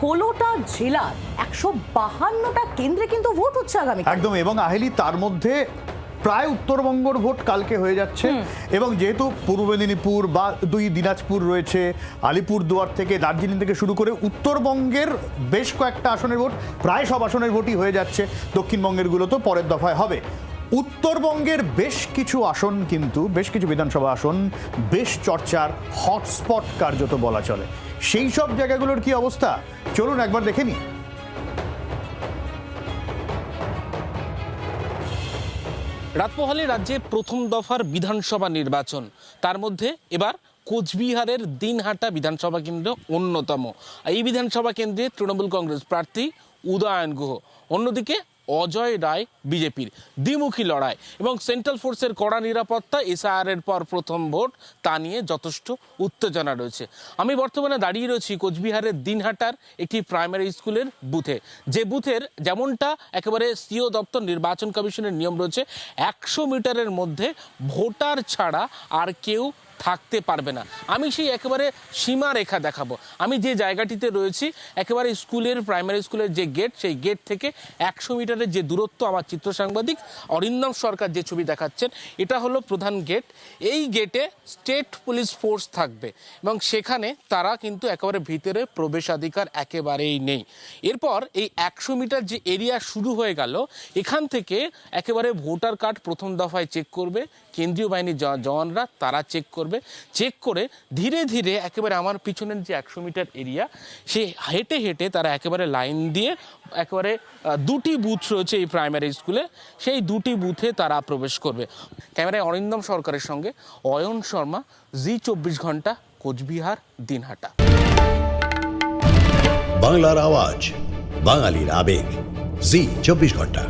16টা জেলার 152টা কেন্দ্রে কিন্তু ভোট হচ্ছে আগামী একদম। এবং আহেলি তার মধ্যে প্রায় উত্তরবঙ্গের ভোট কালকে হয়ে যাচ্ছে। এবং যেহেতু পূর্ব মেদিনীপুর বা দিনাজপুর রয়েছে, আলিপুরদুয়ার থেকে দার্জিলিং থেকে শুরু করে উত্তরবঙ্গের বেশ কয়েকটা আসনের ভোট, প্রায় সব আসনের ভোটই হয়ে যাচ্ছে। দক্ষিণবঙ্গের গুলো তো পরের দফায় হবে। উত্তরবঙ্গের বেশ কিছু আসন কিন্তু, বেশ কিছু বিধানসভা আসন বেশ চর্চার হটস্পট কার্যত বলা চলে। সেই সব জায়গাগুলোর কি অবস্থা চলুন একবার দেখে নিই। রাত পোহালে রাজ্যে প্রথম দফার বিধানসভা নির্বাচন, তার মধ্যে এবার কোচবিহারের দিনহাটা বিধানসভা কেন্দ্র অন্যতম। এই বিধানসভা কেন্দ্রে তৃণমূল কংগ্রেস প্রার্থী উদয়ন গুহ, অন্যদিকে অজয় রায় বিজেপির। দ্বিমুখী লড়াই এবং সেন্ট্রাল ফোর্সের কড়া নিরাপত্তা, এসআইআরের পর প্রথম ভোট, তা নিয়ে যথেষ্ট উত্তেজনা রয়েছে। আমি বর্তমানে দাঁড়িয়ে রয়েছি কোচবিহারের দিনহাটার একটি প্রাইমারি স্কুলের বুথে, যে বুথের যেমনটা একেবারে সিও দপ্তর নির্বাচন কমিশনের নিয়ম রয়েছে, 100 মিটারের মধ্যে ভোটার ছাড়া আর কেউ থাকতে পারবে না। আমি সেই একেবারে সীমারেখা দেখাবো। আমি যে জায়গাটিতে রয়েছি, একেবারে স্কুলের, প্রাইমারি স্কুলের যে গেট, সেই গেট থেকে 100 মিটারের যে দূরত্ব, আমার চিত্র সাংবাদিক অরিন্দম সরকার যে ছবি দেখাচ্ছেন, এটা হলো প্রধান গেট। এই গেটে স্টেট পুলিশ ফোর্স থাকবে এবং সেখানে তারা কিন্তু একেবারে ভিতরে প্রবেশাধিকার একেবারেই নেই। এরপর এই 100 মিটার যে এরিয়া শুরু হয়ে গেল, এখান থেকে একেবারে ভোটার কার্ড প্রথম দফায় চেক করবে কেন্দ্রীয় বাহিনীর জওয়ানরা, তারা চেক করে ধীরে ধীরে একেবারে আমার পিছনের যে 100 মিটার এরিয়া, সে হেঁটে হেঁটে তারা একেবারে লাইন দিয়ে একেবারে 2টি বুথ রয়েছে এই প্রাইমারি স্কুলে, সেই 2টি বুথে তারা প্রবেশ করবে। ক্যামেরায় অরিন্দম সরকারের সঙ্গে অয়ন শর্মা, জি24 ঘন্টা, কোচবিহার দিনহাটা। বাংলার আওয়াজ, বাঙালির আবেগ, জি24 ঘন্টা।